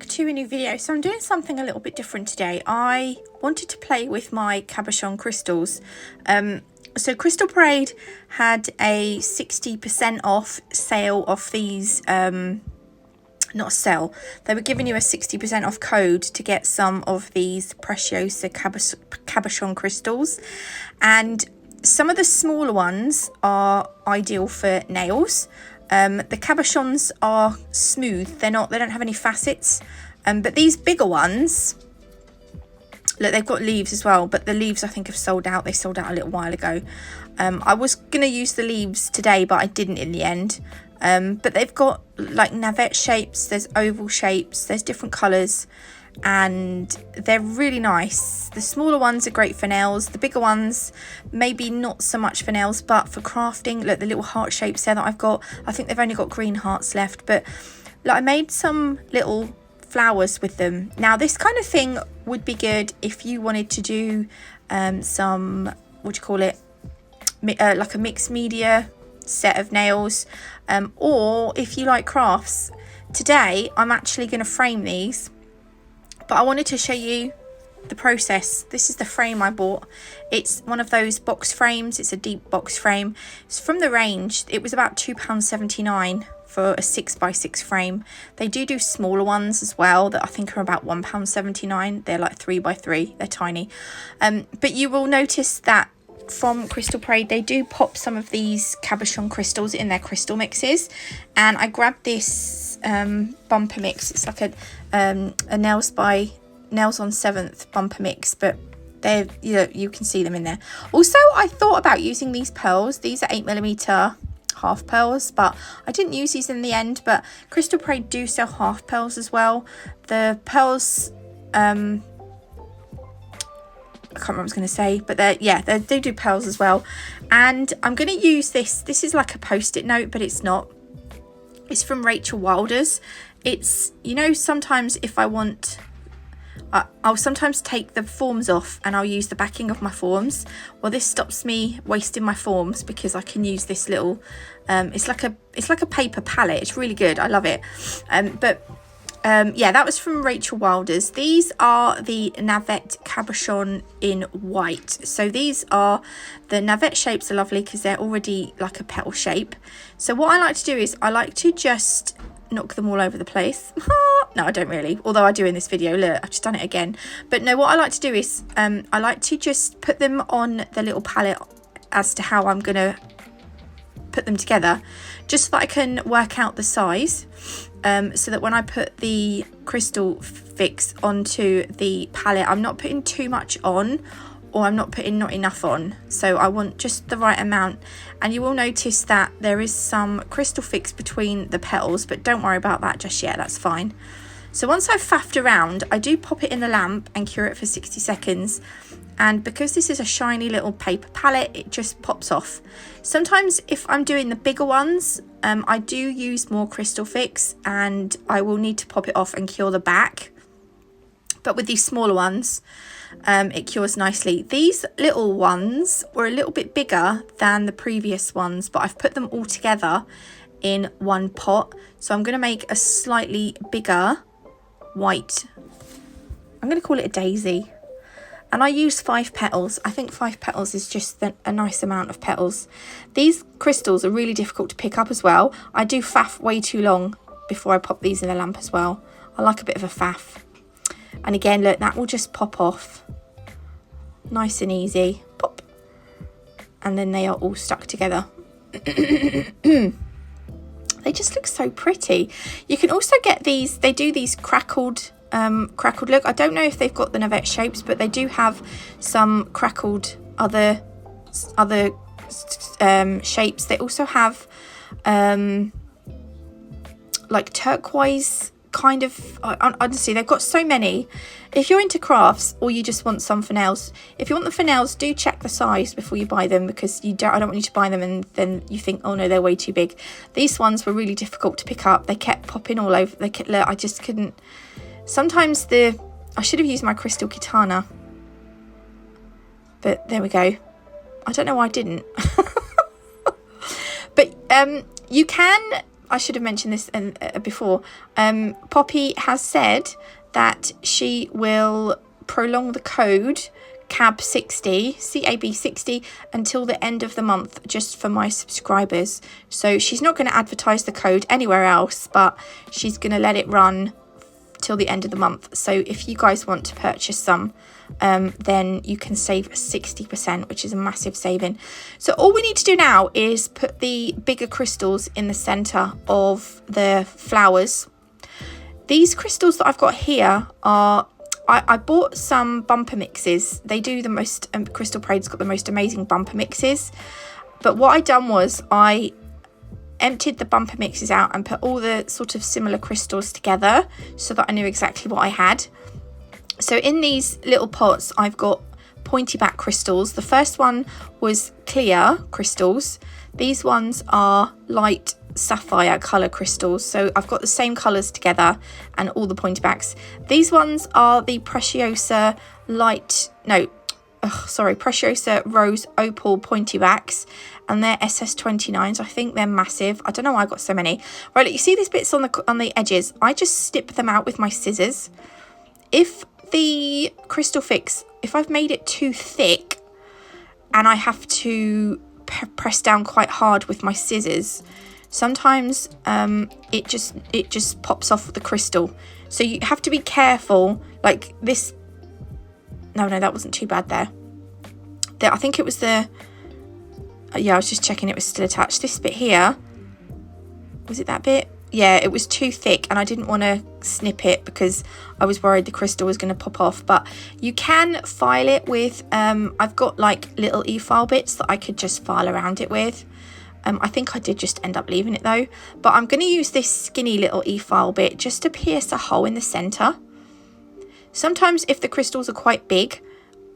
back to a new video. So I'm doing something a little bit different today. I wanted to play with my Cabochon crystals. So Crystal Parade had a 60% off sale of these, not sell, they were giving you a 60% off code to get some of these Preciosa Cabochon crystals. And some of the smaller ones are ideal for nails. The Cabochons are smooth, they don't have any facets, but these bigger ones, look, they've got leaves as well, but the leaves I think have sold out. They sold out a little while ago. I was gonna use the leaves today, but I didn't in the end. But they've got like navette shapes, there's oval shapes, there's different colours, and they're really nice. The smaller ones are great for nails, the bigger ones maybe not so much for nails, but for crafting. Look, the little heart shapes there that I've got, I think they've only got green hearts left, but look, I made some little flowers with them. Now this kind of thing would be good if you wanted to do some, what do you call it, like a mixed media set of nails, or if you like crafts. Today I'm actually going to frame these, but I wanted to show you the process. This is the frame I bought. It's one of those box frames. It's a deep box frame. It's from the range. It was about £2.79 for a 6x6 frame. They do smaller ones as well that I think are about £1.79. They're like 3x3. They're tiny. But you will notice that from Crystal Parade, they do pop some of these Cabochon crystals in their crystal mixes, and I grabbed this bumper mix. It's like a Nails by Nails on 7th bumper mix, but they're, you can see them in there. Also, I thought about using these pearls. These are 8mm half pearls, but I didn't use these in the end. But Crystal Parade do sell half pearls as well. The pearls, I can't remember what I was going to say, but they do pearls as well. And I'm going to use this. This is like a post-it note, but it's not. It's from Rachel Wilder's. It's, sometimes if I want, I'll sometimes take the forms off and I'll use the backing of my forms. Well, this stops me wasting my forms because I can use this little, it's like a paper palette. It's really good. I love it. Yeah, that was from Rachel Wilder's. These are the Navette Cabochon in white. So these are, the Navette shapes are lovely because they're already like a petal shape. So what I like to do is I like to just knock them all over the place. No, I don't really, although I do in this video. Look, I've just done it again. But no, what I like to do is I like to just put them on the little palette as to how I'm going to put them together, just so that I can work out the size. So that when I put the crystal fix onto the palette, I'm not putting too much on, or I'm not putting not enough on. So I want just the right amount. And you will notice that there is some crystal fix between the petals, but don't worry about that just yet, that's fine. So once I've faffed around, I do pop it in the lamp and cure it for 60 seconds. And because this is a shiny little paper palette, it just pops off. Sometimes if I'm doing the bigger ones, I do use more crystal fix and I will need to pop it off and cure the back. But with these smaller ones, it cures nicely. These little ones were a little bit bigger than the previous ones, but I've put them all together in one pot. So I'm going to make a slightly bigger white, I'm going to call it a daisy. And I use 5 petals. I think 5 petals is just a nice amount of petals. These crystals are really difficult to pick up as well. I do faff way too long before I pop these in the lamp as well. I like a bit of a faff. And again, look, that will just pop off. Nice and easy. Pop. And then they are all stuck together. They just look so pretty. You can also get these, they do these crackled look. I don't know if they've got the navette shapes, but they do have some crackled other shapes. They also have like turquoise kind of, honestly, they've got so many. If you're into crafts or you just want some for nails, if you want them for nails, do check the size before you buy them, because I don't want you to buy them and then you think, oh no, they're way too big. These ones were really difficult to pick up. They kept popping all over. I just couldn't. Sometimes I should have used my crystal katana, but there we go. I don't know why I didn't. But you can I should have mentioned this before. Poppy has said that she will prolong the code CAB60 until the end of the month, just for my subscribers. So she's not going to advertise the code anywhere else, but she's going to let it run till the end of the month. So if you guys want to purchase some, then you can save 60%, which is a massive saving. So all we need to do now is put the bigger crystals in the center of the flowers. These crystals that I've got here are, I bought some bumper mixes. They do the most, Crystal Parade's got the most amazing bumper mixes. But what I done was I emptied the bumper mixes out and put all the sort of similar crystals together so that I knew exactly what I had. So in these little pots, I've got pointy back crystals. The first one was clear crystals. These ones are light sapphire colour crystals. So I've got the same colours together and all the pointy backs. These ones are the Preciosa Preciosa Rose Opal pointy backs, and they're SS29s. I think they're massive. I don't know why I got so many. Right, look, you see these bits on the edges? I just snip them out with my scissors. If the crystal fix, if I've made it too thick and I have to press down quite hard with my scissors, sometimes it just pops off the crystal. So you have to be careful. Like this, no, that wasn't too bad there. I think it was the, yeah, I was just checking it was still attached. This bit here, was it that bit? Yeah, it was too thick and I didn't want to snip it because I was worried the crystal was going to pop off. But you can file it with, I've got like little e-file bits that I could just file around it with. I think I did just end up leaving it though. But I'm going to use this skinny little e-file bit just to pierce a hole in the centre. Sometimes if the crystals are quite big,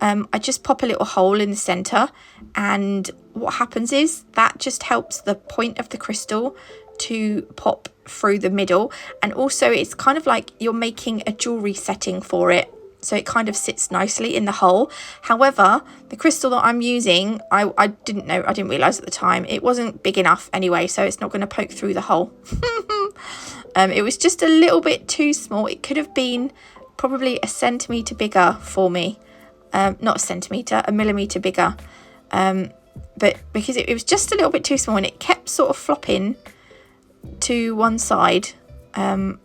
I just pop a little hole in the centre, and what happens is that just helps the point of the crystal to pop through the middle, and also it's kind of like you're making a jewellery setting for it, so it kind of sits nicely in the hole. However, the crystal that I'm using, I didn't realise at the time, it wasn't big enough anyway, so it's not going to poke through the hole. It was just a little bit too small. It could have been probably a centimetre bigger for me. Not a centimetre, a millimetre bigger. But because it was just a little bit too small and it kept sort of flopping to one side,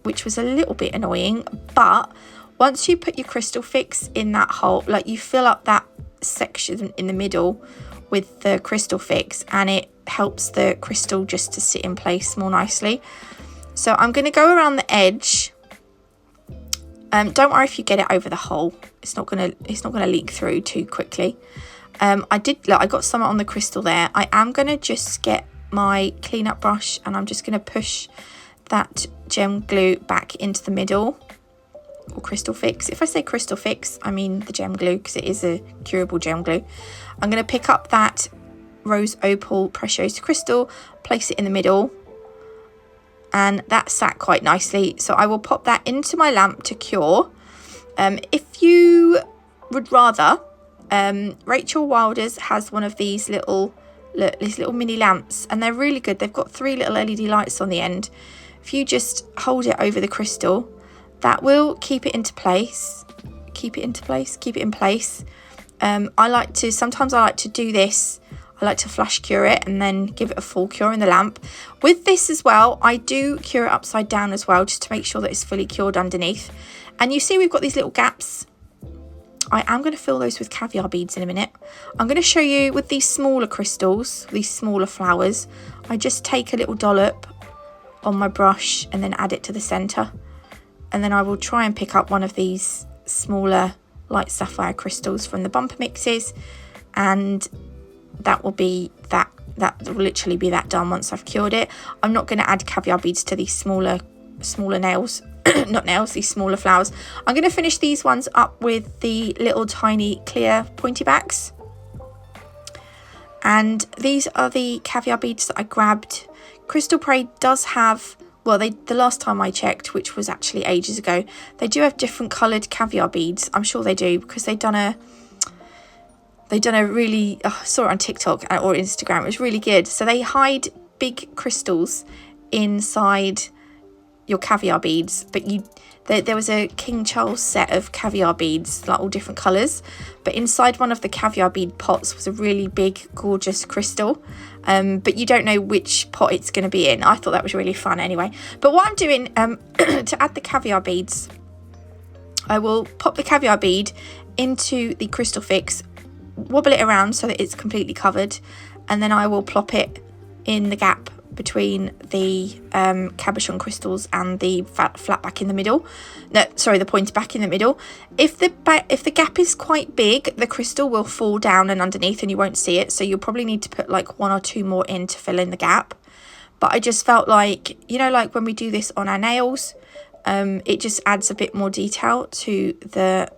which was a little bit annoying. But once you put your crystal fix in that hole, like you fill up that section in the middle with the crystal fix, and it helps the crystal just to sit in place more nicely. So I'm going to go around the edge. Don't worry if you get it over the hole. It's not gonna leak through too quickly. I got some on the crystal there. I am gonna just get my cleanup brush and I'm just gonna push that gem glue back into the middle, or crystal fix. If I say crystal fix, I mean the gem glue, because it is a curable gem glue. I'm gonna pick up that Rose Opal Preciosa crystal, place it in the middle, and that sat quite nicely. So I will pop that into my lamp to cure. If you would rather, Rachel Wilders has one of these little mini lamps, and they're really good. They've got 3 little LED lights on the end. If you just hold it over the crystal, that will keep it into place. Keep it in place. Sometimes I like to do this. I like to flash cure it and then give it a full cure in the lamp. With this as well, I do cure it upside down as well, just to make sure that it's fully cured underneath. And you see we've got these little gaps. I am going to fill those with caviar beads in a minute. I'm going to show you with these smaller crystals, these smaller flowers, I just take a little dollop on my brush and then add it to the centre. And then I will try and pick up one of these smaller light sapphire crystals from the bumper mixes, and that will be that will literally be that done once I've cured it. I'm not going to add caviar beads to these smaller nails, these smaller flowers. I'm going to finish these ones up with the little tiny clear pointy backs. And these are the caviar beads that I grabbed. Crystal Parade does have, well, the last time I checked, which was actually ages ago, they do have different coloured caviar beads. I'm sure they do, because they've done a really, I saw it on TikTok or Instagram. It was really good. So they hide big crystals inside your caviar beads, but there was a King Charles set of caviar beads, like all different colours, but inside one of the caviar bead pots was a really big gorgeous crystal, but you don't know which pot it's going to be in. I thought that was really fun anyway. But what I'm doing to add the caviar beads, I will pop the caviar bead into the crystal fix, wobble it around so that it's completely covered, and then I will plop it in the gap between the cabochon crystals and the flat back in the middle. No, sorry, the pointed back in the middle. If the gap is quite big, the crystal will fall down and underneath and you won't see it, so you'll probably need to put like 1 or 2 more in to fill in the gap. But I just felt like, you know, like when we do this on our nails, it just adds a bit more detail to the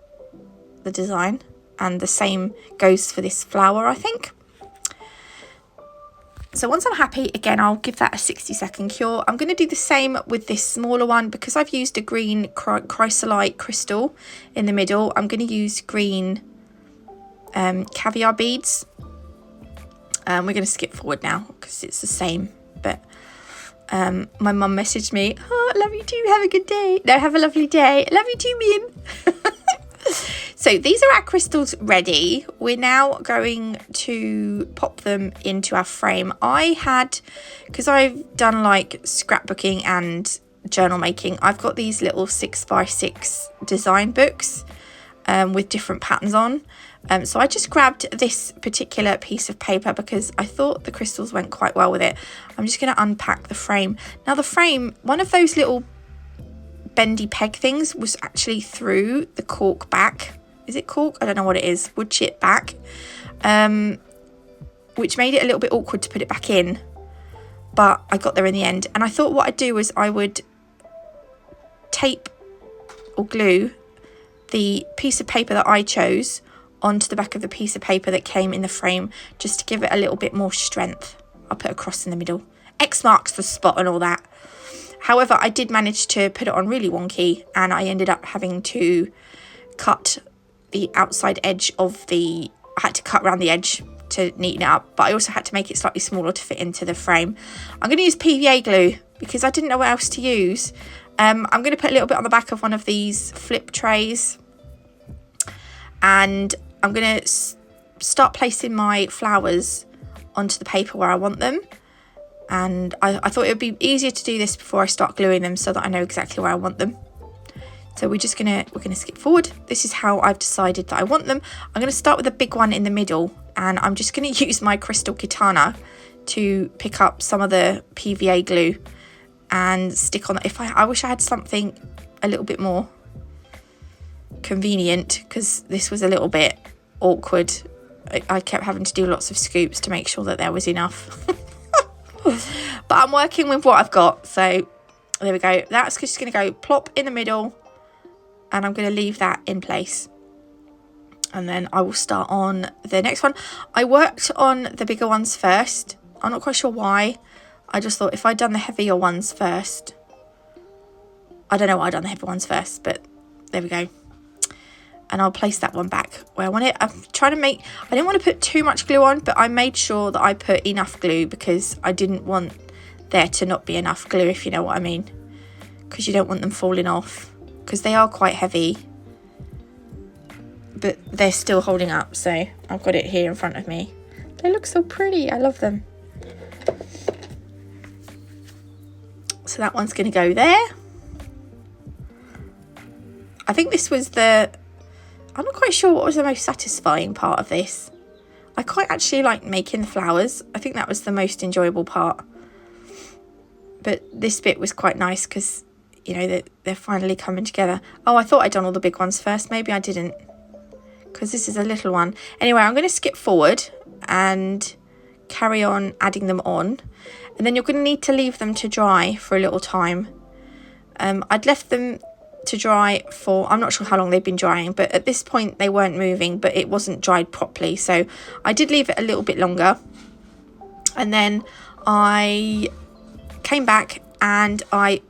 design, and the same goes for this flower, I think. So once I'm happy, again, I'll give that a 60-second cure. I'm going to do the same with this smaller one because I've used a green chrysolite crystal in the middle. I'm going to use green caviar beads. We're going to skip forward now because it's the same. But my mum messaged me, "Oh, love you too. Have a good day." No, have a lovely day. Love you too, Mim. So these are our crystals ready. We're now going to pop them into our frame. Because I've done like scrapbooking and journal making, I've got these little 6x6 design books with different patterns on. So I just grabbed this particular piece of paper because I thought the crystals went quite well with it. I'm just going to unpack the frame. Now the frame, one of those little bendy peg things was actually through the cork back. Is it cork? I don't know what it is. Wood chip back. Which made it a little bit awkward to put it back in. But I got there in the end. And I thought what I'd do was I would tape or glue the piece of paper that I chose onto the back of the piece of paper that came in the frame, just to give it a little bit more strength. I'll put a cross in the middle. X marks the spot and all that. However, I did manage to put it on really wonky, and I ended up having to cut the outside edge of I had to cut around the edge to neaten it up, but I also had to make it slightly smaller to fit into the frame. I'm going to use PVA glue because I didn't know what else to use. I'm going to put a little bit on the back of one of these flip trays, and I'm going to start placing my flowers onto the paper where I want them. And I thought it would be easier to do this before I start gluing them so that I know exactly where I want them. So we're gonna skip forward. This is how I've decided that I want them. I'm going to start with a big one in the middle, and I'm just going to use my crystal katana to pick up some of the PVA glue and stick on. I wish I had something a little bit more convenient, because this was a little bit awkward. I kept having to do lots of scoops to make sure that there was enough. But I'm working with what I've got, so there we go. That's just going to go plop in the middle, and I'm going to leave that in place, and then I will start on the next one. I worked on the bigger ones first. I'm not quite sure why. I just thought if I'd done the heavier ones first, I don't know why I'd done the heavier ones first, but there we go. And I'll place that one back where I want it. I'm trying to I didn't want to put too much glue on, but I made sure that I put enough glue because I didn't want there to not be enough glue, if you know what I mean. Because you don't want them falling off, because they are quite heavy. But they're still holding up, so I've got it here in front of me. They look so pretty. I love them. So that one's going to go there. I think this was I'm not quite sure what was the most satisfying part of this. I quite actually like making the flowers. I think that was the most enjoyable part. But this bit was quite nice because, you know, they're finally coming together. Oh, I thought I'd done all the big ones first. Maybe I didn't, because this is a little one. Anyway, I'm going to skip forward and carry on adding them on. And then you're going to need to leave them to dry for a little time. I'd left them to dry for, I'm not sure how long they've been drying, but at this point they weren't moving, but it wasn't dried properly, so I did leave it a little bit longer. And then I came back and I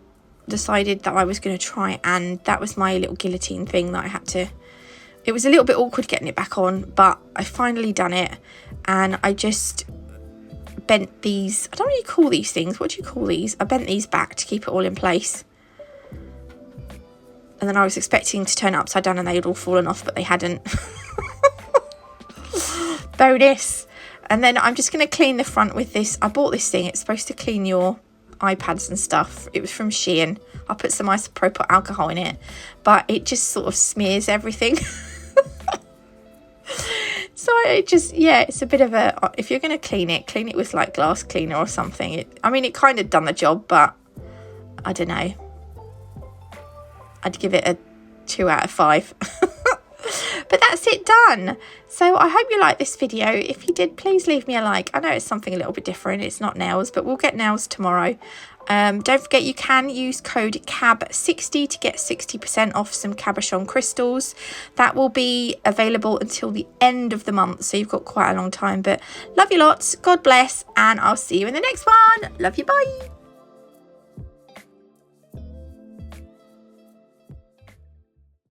decided that I was going to try, and that was my little guillotine thing that I had to, it was a little bit awkward getting it back on, but I finally done it. And I just bent these, I don't really call these things, what do you call these? I bent these back to keep it all in place. And then I was expecting to turn it upside down and they'd all fallen off, but they hadn't. Bonus. And then I'm just going to clean the front with this. I bought this thing. It's supposed to clean your iPads and stuff. It was from Shein. I put some isopropyl alcohol in it, but it just sort of smears everything. So it just, yeah, it's a bit of a, if you're going to clean it with like glass cleaner or something. I mean, it kind of done the job, but I don't know. I'd give it a 2 out of 5. But that's it done. So I hope you liked this video. If you did, please leave me a like. I know it's something a little bit different. It's not nails, but we'll get nails tomorrow. Don't forget you can use code CAB60 to get 60% off some Cabochon crystals. That will be available until the end of the month, so you've got quite a long time. But love you lots, God bless, and I'll see you in the next one. Love you, bye.